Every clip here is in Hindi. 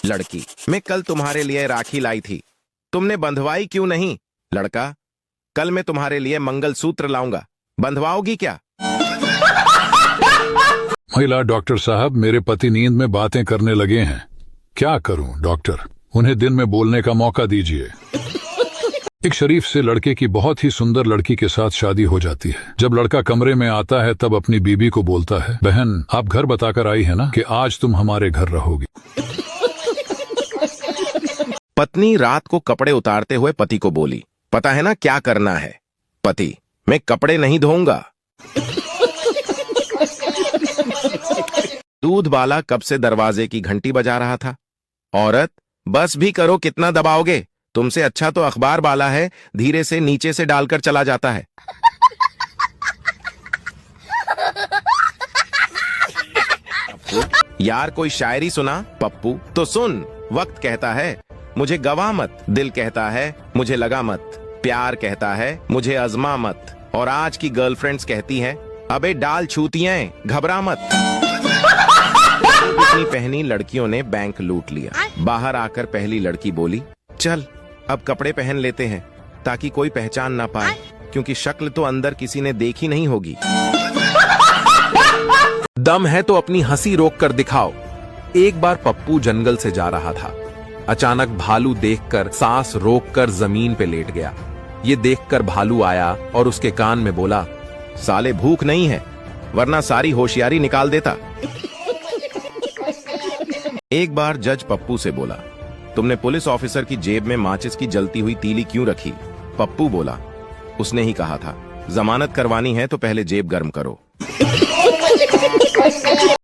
लड़की, मैं कल तुम्हारे लिए राखी लाई थी, तुमने बंधवाई क्यों नहीं? लड़का, कल मैं तुम्हारे लिए मंगलसूत्र लाऊंगा, बंधवाओगी क्या? महिला, डॉक्टर साहब, मेरे पति नींद में बातें करने लगे हैं, क्या करूं डॉक्टर, उन्हें दिन में बोलने का मौका दीजिए। एक शरीफ से लड़के की बहुत ही सुंदर लड़की के साथ शादी हो जाती है। जब लड़का कमरे में आता है तब अपनी बीबी को बोलता है, बहन आप घर बताकर आई है ना कि आज तुम हमारे घर रहोगी। पत्नी रात को कपड़े उतारते हुए पति को बोली, पता है ना क्या करना है? पति, मैं कपड़े नहीं धोऊंगा। दूध वाला कब से दरवाजे की घंटी बजा रहा था। औरत, बस भी करो, कितना दबाओगे? तुमसे अच्छा तो अखबार वाला है, धीरे से नीचे से डालकर चला जाता है। यार कोई शायरी सुना? पप्पू, तो सुन। वक्त कहता है मुझे गवा मत, दिल कहता है मुझे लगा मत, प्यार कहता है मुझे अजमा मत, और आज की गर्लफ्रेंड्स कहती हैं अबे डाल छूतियां, घबरा मत। इतनी पहनी लड़कियों ने बैंक लूट लिया। बाहर आकर पहली लड़की बोली, चल अब कपड़े पहन लेते हैं ताकि कोई पहचान ना पाए, क्योंकि शक्ल तो अंदर किसी ने देखी नहीं होगी। दम है तो अपनी हंसी रोक कर दिखाओ। एक बार पप्पू जंगल से जा रहा था, अचानक भालू देखकर सांस रोककर जमीन पे लेट गया। ये देखकर भालू आया और उसके कान में बोला, साले भूख नहीं है वरना सारी होशियारी निकाल देता। एक बार जज पप्पू से बोला, तुमने पुलिस ऑफिसर की जेब में माचिस की जलती हुई तीली क्यों रखी? पप्पू बोला, उसने ही कहा था जमानत करवानी है तो पहले जेब गर्म करो।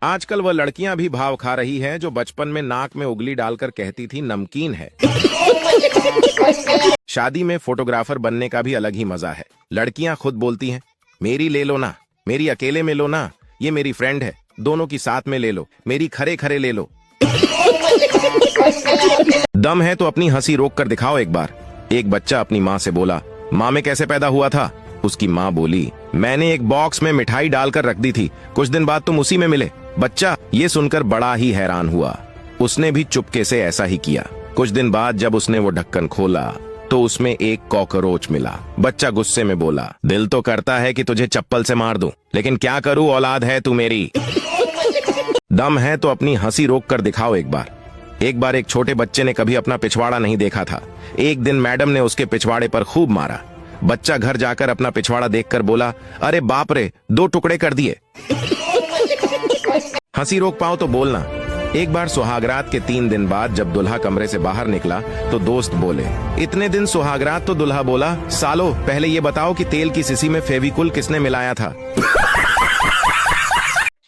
आजकल वह लड़कियां भी भाव खा रही हैं जो बचपन में नाक में उंगली डालकर कहती थी नमकीन है। शादी में फोटोग्राफर बनने का भी अलग ही मजा है। लड़कियां खुद बोलती हैं, मेरी ले लो ना, मेरी अकेले में लो ना, ये मेरी फ्रेंड है, दोनों की साथ में ले लो, मेरी खरे खरे ले लो। दम है तो अपनी हंसी रोक कर दिखाओ एक बार। एक बच्चा अपनी माँ से बोला, माँ मैं कैसे पैदा हुआ था? उसकी माँ बोली, मैंने एक बॉक्स में मिठाई डालकर रख दी थी, कुछ दिन बाद तुम उसी में मिले। बच्चा ये सुनकर बड़ा ही हैरान हुआ। उसने भी चुपके से ऐसा ही किया। कुछ दिन बाद जब उसने वो ढक्कन खोला तो उसमें एक कॉकरोच मिला। बच्चा गुस्से में बोला, दिल तो करता है कि तुझे चप्पल से मार दूं, लेकिन क्या करूं, औलाद है तू मेरी। दम है तो अपनी हंसी रोक कर दिखाओ एक बार। एक बार एक छोटे बच्चे ने कभी अपना पिछवाड़ा नहीं देखा था। एक दिन मैडम ने उसके पिछवाड़े पर खूब मारा। बच्चा घर जाकर अपना पिछवाड़ा देखकर बोला, अरे बाप रे, 2 टुकड़े कर दिए। हंसी रोक पाओ तो बोलना। एक बार सुहागरात के 3 दिन बाद जब दुल्हा कमरे से बाहर निकला तो दोस्त बोले, इतने दिन सुहागरात? तो दुल्हा बोला, सालो पहले ये बताओ कि तेल की सीसी में फेविकुल किसने मिलाया था?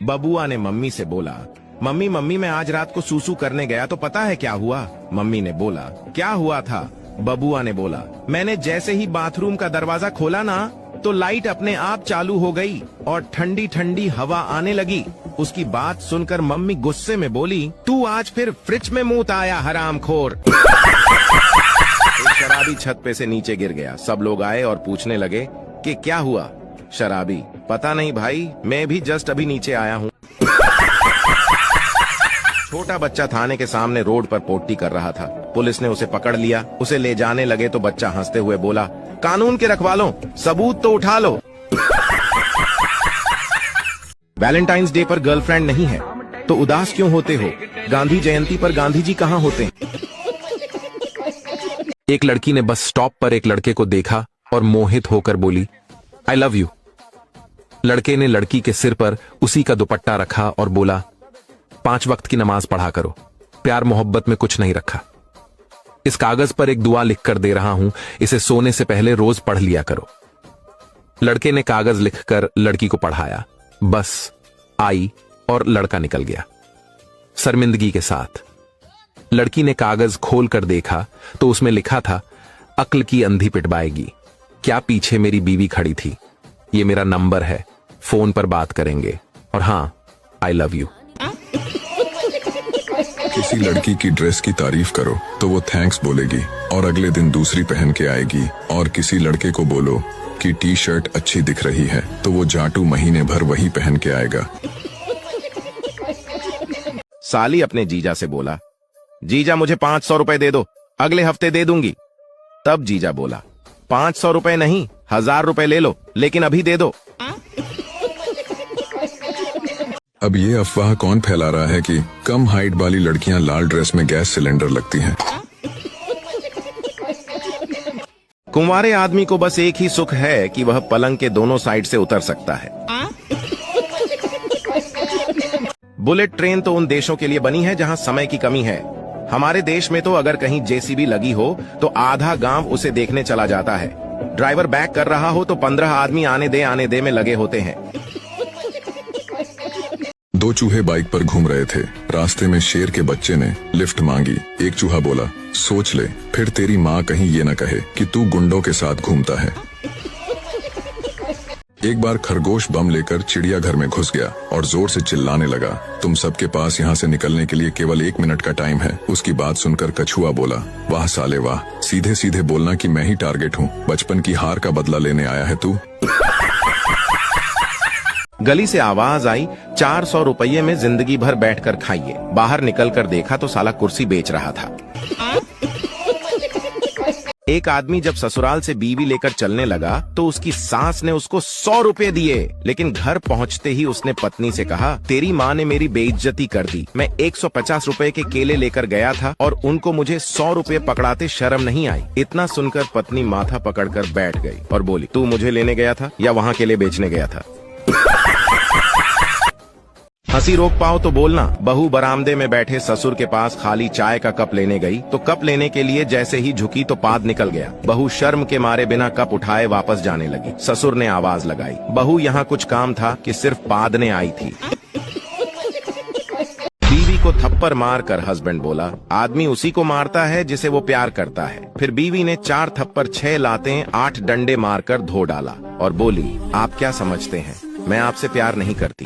बबुआ ने मम्मी से बोला, मम्मी मम्मी मैं आज रात को सूसू करने गया तो पता है क्या हुआ? मम्मी ने बोला, क्या हुआ था? बबुआ ने बोला, मैंने जैसे ही बाथरूम का दरवाजा खोला ना तो लाइट अपने आप चालू हो गई और ठंडी ठंडी हवा आने लगी। उसकी बात सुनकर मम्मी गुस्से में बोली, तू आज फिर फ्रिज में मुंह आया हरामखोर। एक शराबी छत पे से नीचे गिर गया। सब लोग आए और पूछने लगे कि क्या हुआ? शराबी, पता नहीं भाई, मैं भी जस्ट अभी नीचे आया हूँ। छोटा बच्चा थाने के सामने रोड पर पोट्टी कर रहा था। पुलिस ने उसे पकड़ लिया। उसे ले जाने लगे तो बच्चा हंसते हुए बोला, कानून के रखवालों, सबूत तो उठा लो। वैलेंटाइंस डे पर गर्लफ्रेंड नहीं है तो उदास क्यों होते हो? गांधी जयंती पर गांधी जी कहाँ होते हैं? एक लड़की ने बस स्टॉप पर एक लड़के को देखा और मोहित होकर बोली, आई लव यू। लड़के ने लड़की के सिर पर उसी का दुपट्टा रखा और बोला, 5 वक्त की नमाज पढ़ा करो, प्यार मोहब्बत में कुछ नहीं रखा। इस कागज पर एक दुआ लिखकर दे रहा हूं, इसे सोने से पहले रोज पढ़ लिया करो। लड़के ने कागज लिखकर लड़की को पढ़ाया, बस आई और लड़का निकल गया शर्मिंदगी के साथ। लड़की ने कागज खोलकर देखा तो उसमें लिखा था, अक्ल की अंधी पिटवाएगी, क्या पीछे मेरी बीवी खड़ी थी, ये मेरा नंबर है, फोन पर बात करेंगे, और हां, आई लव यू। किसी लड़की की ड्रेस की तारीफ करो तो वो थैंक्स बोलेगी और अगले दिन दूसरी पहन के आएगी, और किसी लड़के को बोलो कि टी शर्ट अच्छी दिख रही है तो वो जाटू महीने भर वही पहन के आएगा। साली अपने जीजा से बोला, जीजा मुझे 500 रुपए दे दो, अगले हफ्ते दे दूंगी। तब जीजा बोला 500 रुपए नहीं, 1000 रुपए ले लो, लेकिन अभी दे दो। अब ये अफवाह कौन फैला रहा है कि कम हाइट वाली लड़कियां लाल ड्रेस में गैस सिलेंडर लगती हैं? कुंवारे आदमी को बस एक ही सुख है कि वह पलंग के दोनों साइड से उतर सकता है। बुलेट ट्रेन तो उन देशों के लिए बनी है जहां समय की कमी है। हमारे देश में तो अगर कहीं जेसीबी लगी हो तो आधा गांव उसे देखने चला जाता है। ड्राइवर बैक कर रहा हो तो 15 आदमी आने दे में लगे होते हैं। 2 चूहे बाइक पर घूम रहे थे। रास्ते में शेर के बच्चे ने लिफ्ट मांगी। एक चूहा बोला, सोच ले, फिर तेरी माँ कहीं ये न कहे कि तू गुंडों के साथ घूमता है। एक बार खरगोश बम लेकर चिड़ियाघर में घुस गया और जोर से चिल्लाने लगा, तुम सबके पास यहाँ से निकलने के लिए केवल 1 मिनट का टाइम है। उसकी बात सुनकर कछुआ बोला, वाह साले वाह, सीधे सीधे बोलना कि मैं ही टारगेट हूँ। बचपन की हार का बदला लेने आया है तू। गली से आवाज आई, 400 रुपये में जिंदगी भर बैठकर खाइए। बाहर निकलकर देखा तो साला कुर्सी बेच रहा था। एक आदमी जब ससुराल से बीवी लेकर चलने लगा तो उसकी सास ने उसको 100 रुपए दिए, लेकिन घर पहुंचते ही उसने पत्नी से कहा, तेरी माँ ने मेरी बेइज्जती कर दी। मैं 150 रुपए के केले लेकर गया था और उनको मुझे 100 रुपए पकड़ाते शर्म नहीं आई। इतना सुनकर पत्नी माथा पकड़कर बैठ गई और बोली, तू मुझे लेने गया था या वहाँ केले बेचने गया था? हंसी रोक पाओ तो बोलना। बहू बरामदे में बैठे ससुर के पास खाली चाय का कप लेने गई तो कप लेने के लिए जैसे ही झुकी तो पाद निकल गया। बहू शर्म के मारे बिना कप उठाए वापस जाने लगी। ससुर ने आवाज लगाई, बहू यहाँ कुछ काम था कि सिर्फ पादने आई थी। बीवी को थप्पड़ मारकर हस्बैंड बोला, आदमी उसी को मारता है जिसे वो प्यार करता है। फिर बीवी ने 4 थप्पड़ 6 लातें 8 डंडे मारकर धो डाला और बोली, आप क्या समझते हैं, मैं आपसे प्यार नहीं करती।